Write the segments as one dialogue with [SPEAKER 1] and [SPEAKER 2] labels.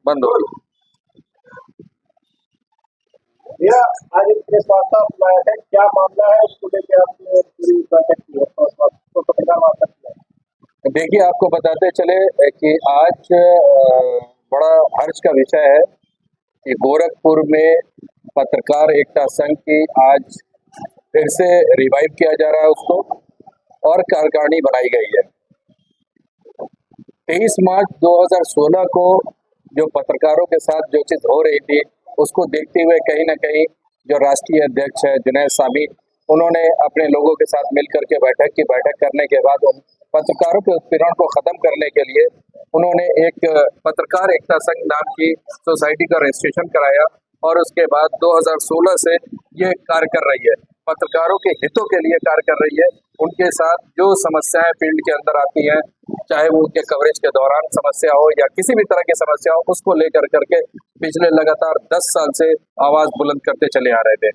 [SPEAKER 1] बंद होगी।
[SPEAKER 2] भैया आज एक प्रेस वार्ता बुलाया है, क्या मामला है, उसको लेकर आपने पूरी बैठक की है तो पत्रकार वार्ता की है।
[SPEAKER 1] देखिए, आपको बताते चले कि आज बड़ा हर्ष का विषय है कि गोरखपुर में पत्रकार एकता संघ की आज फिर से रिवाइव किया जा रहा है उसको, और कार्यकारिणी बनाई गई है। 23 मार्च 2016 को जो पत्रकारों के साथ जो चीज़ हो रही थी, उसको देखते हुए कहीं ना कहीं जो राष्ट्रीय अध्यक्ष है जुनैद सामी, उन्होंने अपने लोगों के साथ मिलकर के बैठक करने के बाद उन पत्रकारों के उत्पीड़न को खत्म करने के लिए उन्होंने एक पत्रकार एकता संघ नाम की सोसाइटी का रजिस्ट्रेशन कराया, और उसके बाद 2016 से ये कार्य कर रही है, पत्रकारों के हितों के लिए कार्य कर रही है। उनके साथ जो समस्याएं फील्ड के अंदर आती हैं, चाहे वो उनके कवरेज के दौरान समस्या हो या किसी भी तरह की समस्या हो, उसको लेकर करके पिछले लगातार 10 साल से आवाज बुलंद करते चले आ रहे थे।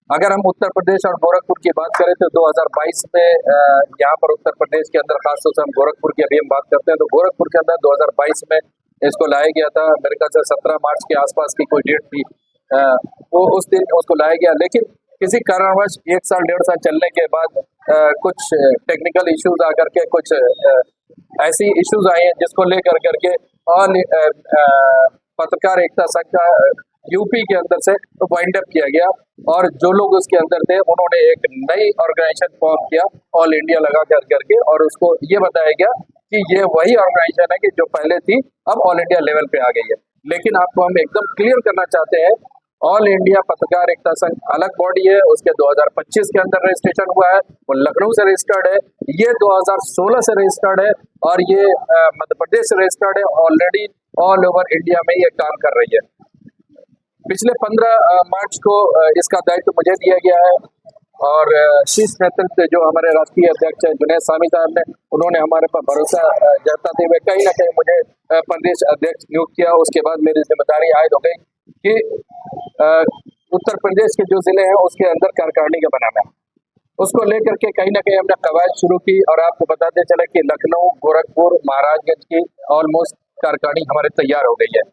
[SPEAKER 1] अगर हम उत्तर प्रदेश और गोरखपुर की बात करें तो 2022 में यहाँ पर उत्तर प्रदेश के अंदर, खासतौर से हम गोरखपुर की अभी हम बात करते हैं तो गोरखपुर के अंदर 2022 में इसको लाया गया था। मेरे ख्याल से 17 मार्च के आसपास की कोई डेट थी, वो उस दिन उसको लाया गया, लेकिन किसी कारणवश 1 साल 1.5 साल चलने के बाद कुछ टेक्निकल इश्यूज आकर के कुछ ऐसी इश्यूज आई हैं जिसको लेकर करके ऑल पत्रकार एकता संघ का यूपी के अंदर से वाइंड अप किया गया, और जो लोग उसके अंदर थे उन्होंने एक नई ऑर्गेनाइजेशन फॉर्म किया ऑल इंडिया लगा करके, और उसको ये बताया गया कि ये वही ऑर्गेनाइजेशन है कि जो पहले थी अब ऑल इंडिया लेवल पे आ गई है। लेकिन आपको हम एकदम क्लियर करना चाहते हैं, ऑल इंडिया पत्रकार एकता संघ अलग बॉडी है, उसके 2025 के अंदर रजिस्ट्रेशन हुआ है, वो लखनऊ से रजिस्टर्ड है, ये 2016 से रजिस्टर्ड है, और ये मध्य प्रदेश से रजिस्टर्ड है। ऑलरेडी ऑल ओवर इंडिया में ये काम कर रही है। पिछले 15 मार्च को इसका दायित्व मुझे दिया गया है, और शीर्ष नेतृत्व जो हमारे राष्ट्रीय अध्यक्ष हैं जुनैद सामी साहब ने, उन्होंने हमारे पर भरोसा जताते हुए कहीं ना कहीं मुझे प्रदेश अध्यक्ष नियुक्त किया। उसके बाद मेरी जिम्मेदारी आयद हो गई कि उत्तर प्रदेश के जो जिले हैं उसके अंदर कार्यकारिणी का बनाना है, उसको लेकर के कहीं ना कहीं हमने कवायद शुरू की। और आपको बताते चले कि लखनऊ, गोरखपुर, महाराजगंज की ऑलमोस्ट कार्यकारिणी हमारे तैयार हो गई है।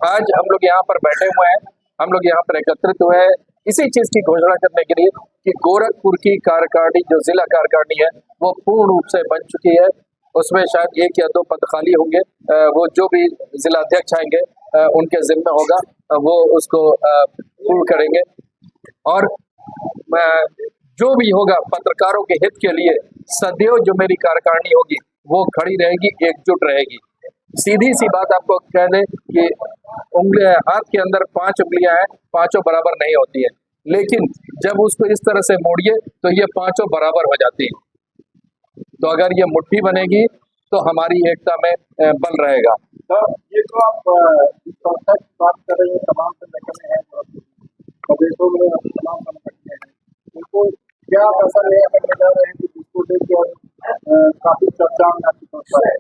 [SPEAKER 1] आज हम लोग यहाँ पर बैठे हुए हैं, हम लोग यहाँ पर एकत्रित हुए हैं इसी चीज की घोषणा करने के लिए कि गोरखपुर की कार्यकारिणी जो जिला कार्यकारिणी है वो पूर्ण रूप से बन चुकी है। उसमें शायद 1 या 2 पद खाली होंगे, वो जो भी जिला अध्यक्ष आएंगे उनके जिम्मे होगा, वो उसको पूर्ण करेंगे। और जो भी होगा पत्रकारों के हित के लिए सदैव जो मेरी कार्यकारिणी होगी वो खड़ी रहेगी, एकजुट रहेगी। सीधी सी बात आपको कह दें कि उंगलियां, हाथ के अंदर 5 उंगलियां हैं, पांचों बराबर नहीं होती है, लेकिन जब उसको इस तरह से मोड़िए तो ये पांचों बराबर हो जाती है। तो अगर ये मुट्ठी बनेगी तो हमारी एकता में बल रहेगा।
[SPEAKER 2] तो ये जो आप संस्था की बात कर रहे हैं, तमाम संगठन हैं प्रदेशों में, तमाम संगठन हैं, उनको क्या असर है करने जा रहे हैं कि जिसको लेकर काफी चर्चा में आपकी संस्था है।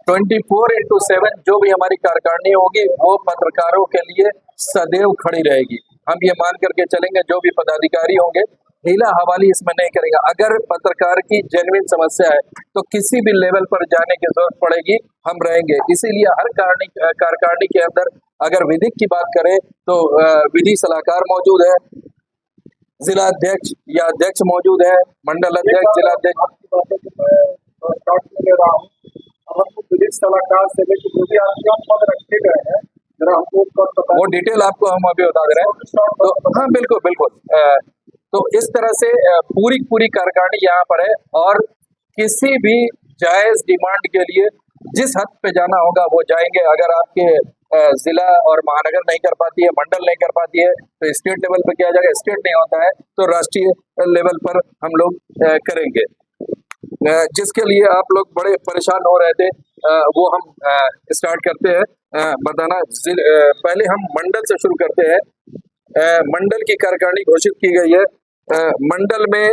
[SPEAKER 1] 24/7 जो भी हमारी कार्यकारिणी होगी वो पत्रकारों के लिए सदैव खड़ी रहेगी। हम ये मान करके चलेंगे जो भी पदाधिकारी होंगे हीला हवाली इसमें नहीं करेंगे। अगर पत्रकार की जेन्युइन समस्या है तो किसी भी लेवल पर जाने की जरूरत पड़ेगी, हम रहेंगे। इसीलिए हर कार्यकारिणी के अंदर अगर विधिक की बात करें तो विधि सलाहकार मौजूद है, जिला अध्यक्ष या अध्यक्ष मौजूद है, मंडल अध्यक्ष, जिला अध्यक्ष।
[SPEAKER 2] विधिक सलाहकार से लेकर जो भी आपके पद रखे गए हैं, जरा हमको
[SPEAKER 1] वो डिटेल आपको हम अभी बता दे रहे हैं। तो हाँ, बिल्कुल बिल्कुल। तो इस तरह से पूरी कार्यकारिणी यहाँ पर है, और किसी भी जायज डिमांड के लिए जिस हद पे जाना होगा वो जाएंगे। अगर आपके जिला और महानगर नहीं कर पाती है, मंडल नहीं कर पाती है, तो स्टेट लेवल पे किया जाएगा। स्टेट नहीं होता है तो राष्ट्रीय लेवल पर हम लोग करेंगे। जिसके लिए आप लोग बड़े परेशान हो रहे थे, वो हम स्टार्ट करते हैं बताना। पहले हम मंडल से शुरू करते हैं। मंडल की कार्यकारिणी घोषित की गई है। मंडल में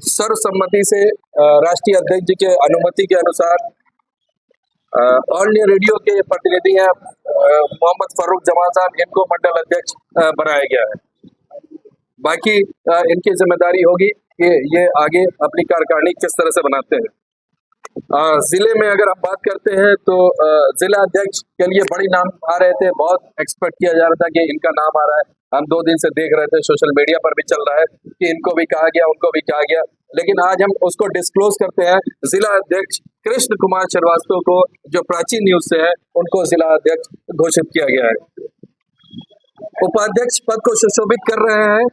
[SPEAKER 1] सर्वसम्मति से राष्ट्रीय अध्यक्ष जी के अनुमति के अनुसार ऑल इंडिया रेडियो के प्रतिनिधि हैं मोहम्मद फारूक जमाल साहब, इनको मंडल अध्यक्ष बनाया गया है। बाकी इनकी जिम्मेदारी होगी कि ये आगे अपनी कार्यकारिणी किस तरह से बनाते हैं। जिले में अगर हम बात करते हैं तो जिला अध्यक्ष के लिए बड़ी नाम आ रहे थे, बहुत एक्सपेक्ट किया जा रहा था कि इनका नाम आ रहा है। हम 2 दिन से देख रहे थे, सोशल मीडिया पर भी चल रहा है कि इनको भी कहा गया, उनको भी कहा गया, लेकिन आज हम उसको डिस्क्लोज करते हैं। जिला अध्यक्ष कृष्ण कुमार श्रीवास्तव को, जो प्राचीन न्यूज से है, उनको जिला अध्यक्ष घोषित किया गया है। उपाध्यक्ष पद को सुशोभित कर रहे हैं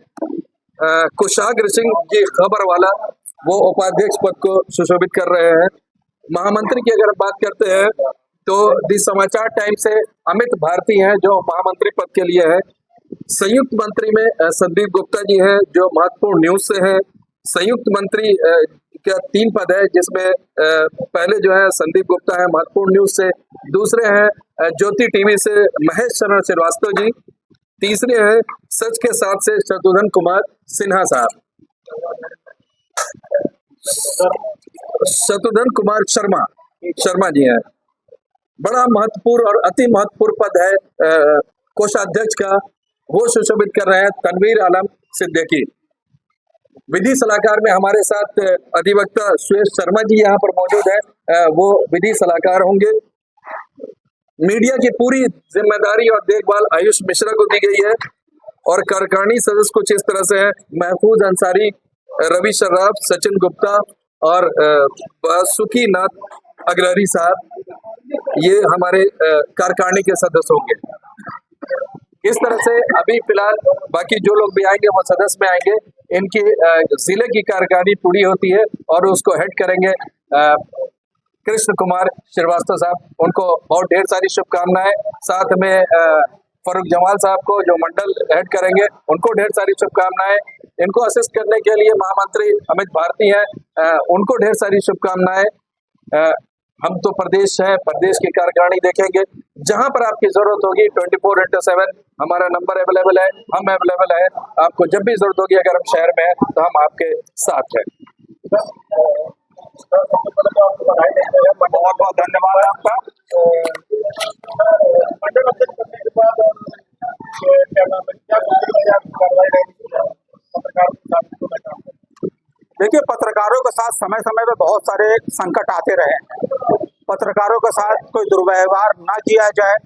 [SPEAKER 1] कुशाग्र सिंह जी खबर वाला, वो उपाध्यक्ष पद को सुशोभित कर रहे हैं। महामंत्री की अगर बात करते हैं तो दी समाचार टाइम से अमित भारती हैं जो महामंत्री पद के लिए है। संयुक्त मंत्री में संदीप गुप्ता जी हैं जो महत्वपूर्ण न्यूज से है। संयुक्त मंत्री का 3 पद है, जिसमें पहले जो है संदीप गुप्ता है महत्वपूर्ण न्यूज से, दूसरे हैं ज्योति टीवी से महेश चरण श्रीवास्तव जी, तीसरे हैं सच के साथ से शत्रुघ्न कुमार सिन्हा साहब, शत्रुघ्न कुमार शर्मा जी हैं। बड़ा महत्वपूर्ण और अति महत्वपूर्ण पद है कोषाध्यक्ष का, वो सुशोभित कर रहे हैं तनवीर आलम सिद्दीकी। विधि सलाहकार में हमारे साथ अधिवक्ता सुरेश शर्मा जी यहाँ पर मौजूद है, वो विधि सलाहकार होंगे। मीडिया की पूरी जिम्मेदारी और देखभाल आयुष मिश्रा को दी गई है और कार्यकारिणी सदस्य कुछ इस तरह से है: महफूज अंसारी, रवि शर्राफ, सचिन गुप्ता और सुखी नाथ अग्रहरी साहब, ये हमारे कार्यकारिणी के सदस्य होंगे। इस तरह से अभी फिलहाल बाकी जो लोग भी आएंगे वो सदस्य में आएंगे। इनकी जिले की कार्यकारिणी पूरी होती है और उसको हेड करेंगे कृष्ण कुमार श्रीवास्तव साहब, उनको बहुत ढेर सारी शुभकामनाएं। साथ में फरूक जमाल साहब को जो मंडल हेड करेंगे, उनको ढेर सारी शुभकामनाएं। इनको असिस्ट करने के लिए महामंत्री अमित भारती हैं, उनको ढेर सारी शुभकामनाएं। हम तो प्रदेश है, प्रदेश की कार्यकारिणी देखेंगे। जहां पर आपकी जरूरत होगी 24/7 हमारा नंबर अवेलेबल है, हम अवेलेबल है। आपको जब भी जरूरत होगी, अगर हम शहर में हैं तो हम आपके साथ हैं। बहुत बहुत धन्यवाद आपका।
[SPEAKER 3] देखिए, पत्रकारों के साथ समय समय पे बहुत सारे संकट आते रहे हैं। पत्रकारों के साथ कोई दुर्व्यवहार ना किया जाए,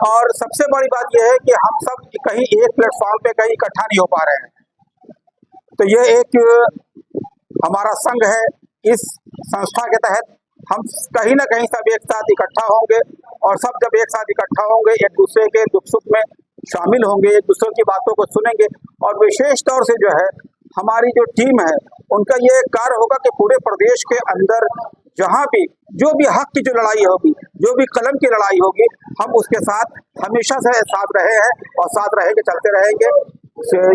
[SPEAKER 3] और सबसे बड़ी बात यह है कि हम सब कहीं एक प्लेटफॉर्म पे कहीं इकट्ठा नहीं हो पा रहे हैं। तो ये एक हमारा संघ है, इस संस्था के तहत हम कहीं ना कहीं सब एक साथ इकट्ठा होंगे, और सब जब एक साथ इकट्ठा होंगे एक दूसरे के दुख सुख में शामिल होंगे, एक दूसरे की बातों को सुनेंगे। और विशेष तौर से जो है हमारी जो टीम है, उनका ये कार्य होगा कि पूरे प्रदेश के अंदर जहाँ भी जो भी हक की जो लड़ाई होगी, जो भी कलम की लड़ाई होगी, हम उसके साथ हमेशा से साथ रहे हैं और साथ रहेंगे, चलते रहेंगे।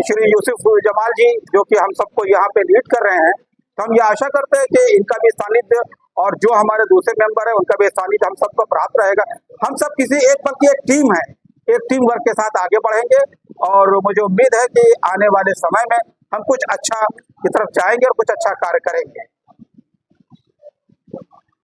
[SPEAKER 3] श्री यूसुफ जमाल जी जो कि हम सबको यहाँ पे लीड कर रहे हैं, तो हम ये आशा करते हैं कि इनका भी सानिध्य और जो हमारे दूसरे मेंबर है उनका भी सानिध्य हम सबको प्राप्त रहेगा। हम सब किसी एक पल की एक टीम है, एक टीम वर्क के साथ आगे बढ़ेंगे, और मुझे उम्मीद है कि आने वाले समय में हम कुछ अच्छा की तरफ जाएंगे और कुछ अच्छा कार्य करेंगे।